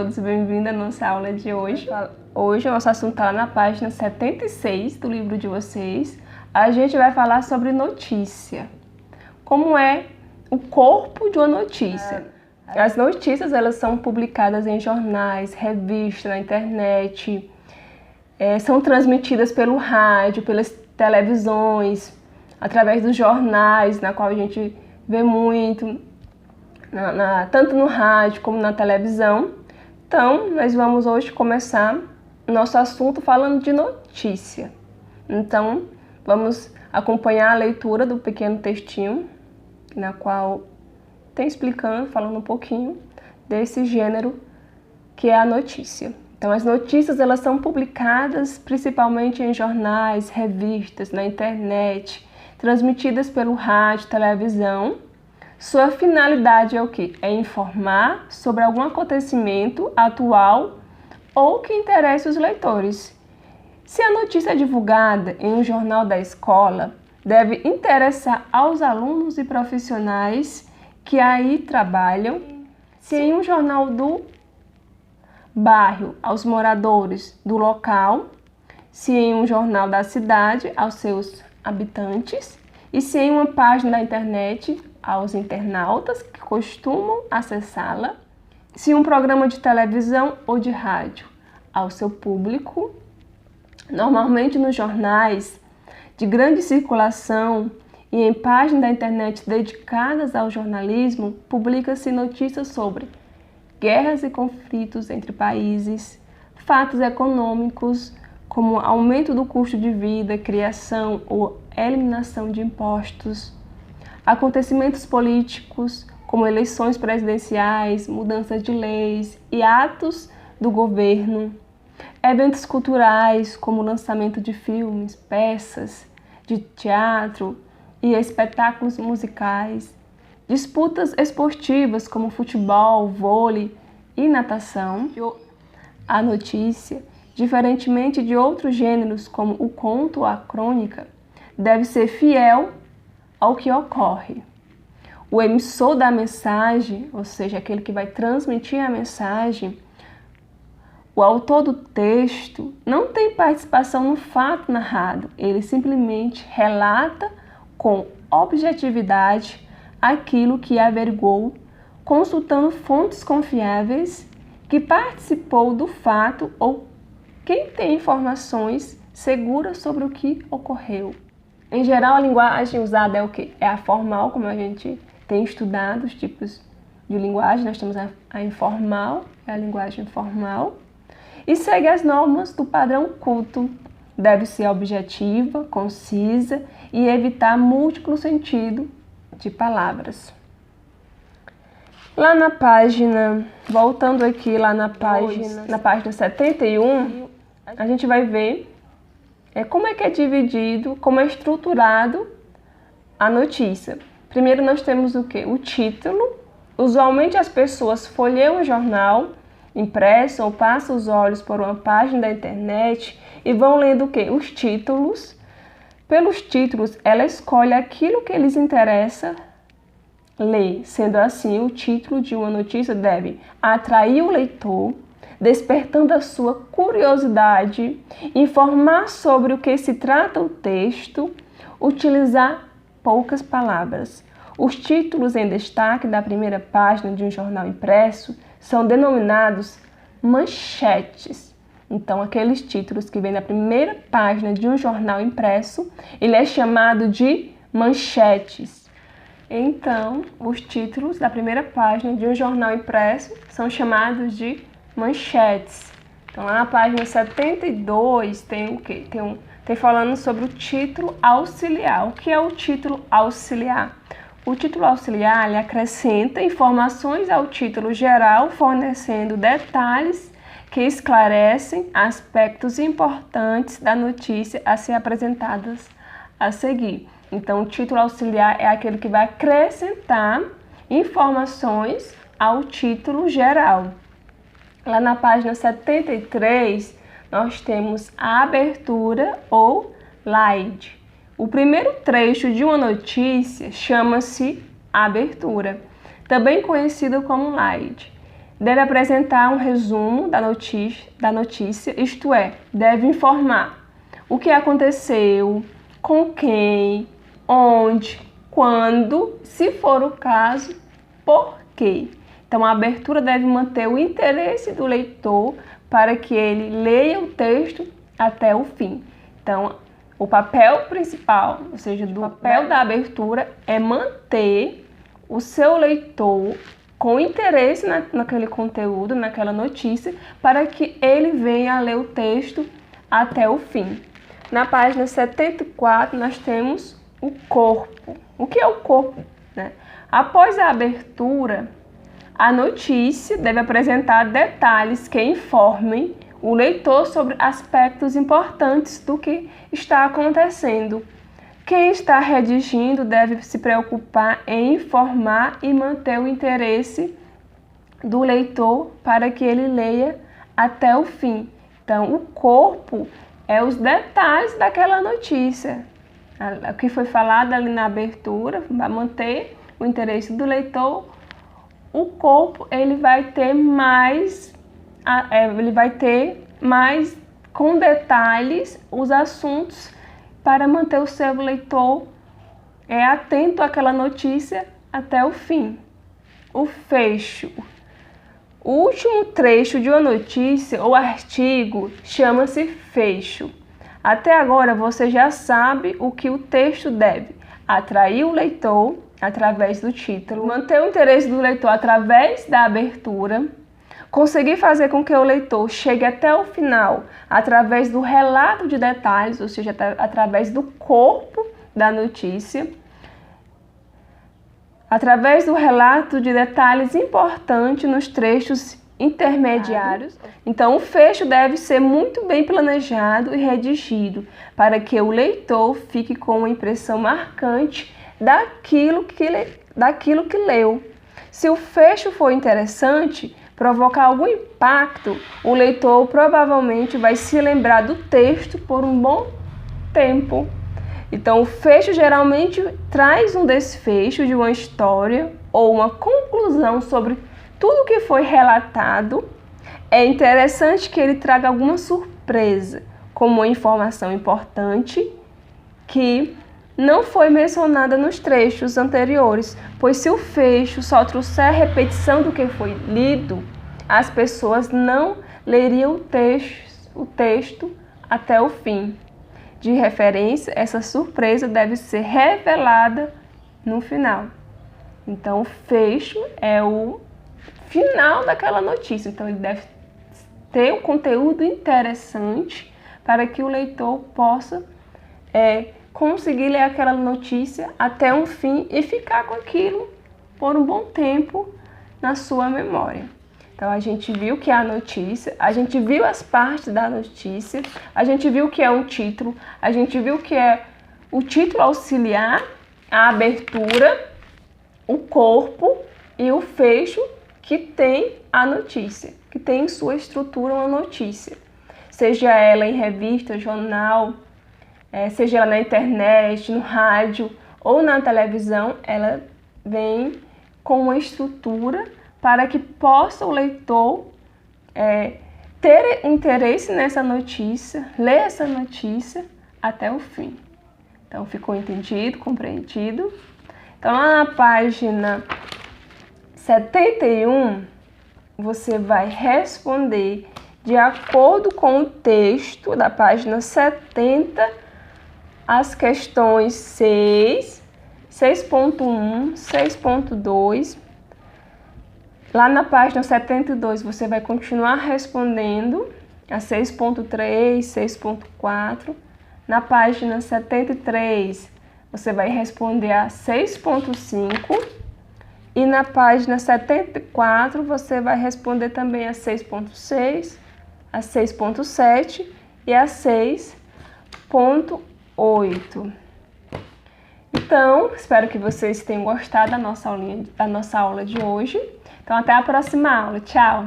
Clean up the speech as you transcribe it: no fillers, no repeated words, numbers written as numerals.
todos, bem-vindos à nossa aula de hoje. Hoje o nosso assunto está lá na página 76 do livro de vocês. A gente vai falar sobre notícia. Como é o corpo de uma notícia. As notícias, elas são publicadas em jornais, revistas, na internet, são transmitidas pelo rádio, pelas televisões, através dos jornais, na qual a gente vê muito, tanto no rádio como na televisão. Então, nós vamos hoje começar nosso assunto falando de notícia. Então, vamos acompanhar a leitura do pequeno textinho, na qual tem explicando, falando um pouquinho desse gênero que é a notícia. Então, as notícias, elas são publicadas principalmente em jornais, revistas, na internet, transmitidas pelo rádio, televisão. Sua finalidade é o quê? É informar sobre algum acontecimento atual ou que interesse os leitores. Se a notícia é divulgada em um jornal da escola, deve interessar aos alunos e profissionais que aí trabalham. Se em um jornal do bairro, aos moradores do local, se em um jornal da cidade, aos seus habitantes, e se em uma página da internet, aos internautas que costumam acessá-la, se um programa de televisão ou de rádio, ao seu público. Normalmente nos jornais de grande circulação e em páginas da internet dedicadas ao jornalismo, publica-se notícias sobre guerras e conflitos entre países, fatos econômicos, como aumento do custo de vida, criação ou eliminação de impostos, acontecimentos políticos, como eleições presidenciais, mudanças de leis e atos do governo, eventos culturais, como lançamento de filmes, peças de teatro e espetáculos musicais, disputas esportivas como futebol, vôlei e natação. A notícia, diferentemente de outros gêneros como o conto ou a crônica, deve ser fiel ao que ocorre. O emissor da mensagem, ou seja, aquele que vai transmitir a mensagem, o autor do texto, não tem participação no fato narrado. Ele simplesmente relata com objetividade aquilo que averigou, consultando fontes confiáveis, que participou do fato ou quem tem informações seguras sobre o que ocorreu. Em geral, a linguagem usada é o quê? É a formal, como a gente tem estudado os tipos de linguagem. Nós temos a informal, é a linguagem formal, e segue as normas do padrão culto. Deve ser objetiva, concisa e evitar múltiplo sentido de palavras. Lá na página, voltando aqui lá na página 71, a gente vai ver como é que é dividido, como é estruturado a notícia. Primeiro nós temos o quê? O título. Usualmente as pessoas folheiam o jornal impresso ou passam os olhos por uma página da internet e vão lendo o quê? Os títulos. Pelos títulos, ela escolhe aquilo que lhes interessa ler. Sendo assim, o título de uma notícia deve atrair o leitor, despertando a sua curiosidade, informar sobre o que se trata o texto, utilizar poucas palavras. Os títulos em destaque da primeira página de um jornal impresso são denominados manchetes. Então, aqueles títulos que vêm na primeira página de um jornal impresso, ele é chamado de manchetes. Então, os títulos da primeira página de um jornal impresso são chamados de manchetes. Então, lá na página 72 tem o quê? Tem falando sobre o título auxiliar. O que é o título auxiliar? O título auxiliar, ele acrescenta informações ao título geral, fornecendo detalhes que esclarecem aspectos importantes da notícia a ser apresentadas a seguir. Então, o título auxiliar é aquele que vai acrescentar informações ao título geral. Lá na página 73, nós temos a abertura ou slide. O primeiro trecho de uma notícia chama-se abertura, também conhecido como slide. deve apresentar um resumo da notícia, isto é, deve informar o que aconteceu, com quem, onde, quando, se for o caso, por quê. Então, a abertura deve manter o interesse do leitor para que ele leia o texto até o fim. Então, o papel principal, ou seja, do papel da abertura, é manter o seu leitor com interesse naquele conteúdo, naquela notícia, para que ele venha a ler o texto até o fim. Na página 74, nós temos o corpo. O que é o corpo, né? Após a abertura, a notícia deve apresentar detalhes que informem o leitor sobre aspectos importantes do que está acontecendo. Quem está redigindo deve se preocupar em informar e manter o interesse do leitor para que ele leia até o fim. Então, o corpo é os detalhes daquela notícia. O que foi falado ali na abertura vai manter o interesse do leitor. O corpo ele vai ter mais com detalhes os assuntos para manter o seu leitor atento àquela notícia até o fim. O fecho. O último trecho de uma notícia ou artigo chama-se fecho. Até agora você já sabe o que o texto deve: atrair o leitor através do título, manter o interesse do leitor através da abertura, conseguir fazer com que o leitor chegue até o final através do relato de detalhes, ou seja, através do corpo da notícia, através do relato de detalhes importantes nos trechos intermediários. Então, o fecho deve ser muito bem planejado e redigido para que o leitor fique com uma impressão marcante daquilo que leu. Se o fecho for interessante, provocar algum impacto, o leitor provavelmente vai se lembrar do texto por um bom tempo. Então, o fecho geralmente traz um desfecho de uma história ou uma conclusão sobre tudo que foi relatado. É interessante que ele traga alguma surpresa, como uma informação importante que não foi mencionada nos trechos anteriores, pois se o fecho só trouxer a repetição do que foi lido, as pessoas não leriam o texto até o fim. De referência, essa surpresa deve ser revelada no final. Então, o fecho é o final daquela notícia. Então, ele deve ter um conteúdo interessante para que o leitor possa conseguir ler aquela notícia até um fim e ficar com aquilo por um bom tempo na sua memória. Então, a gente viu que é a notícia, a gente viu as partes da notícia, a gente viu que é um título, a gente viu que é o título auxiliar, a abertura, o corpo e o fecho que tem a notícia, que tem em sua estrutura uma notícia. Seja ela em revista, jornal, seja ela na internet, no rádio ou na televisão, ela vem com uma estrutura para que possa o leitor ter interesse nessa notícia, ler essa notícia até o fim. Então, ficou entendido, compreendido? Então, lá na página 71, você vai responder de acordo com o texto da página 70, as questões 6, 6.1, 6.2. Lá na página 72, você vai continuar respondendo a 6.3, 6.4. Na página 73, você vai responder a 6.5. E na página 74, você vai responder também a 6.6, a 6.7 e a 6.8. Então, espero que vocês tenham gostado da nossa aula de hoje. Então, até a próxima aula. Tchau!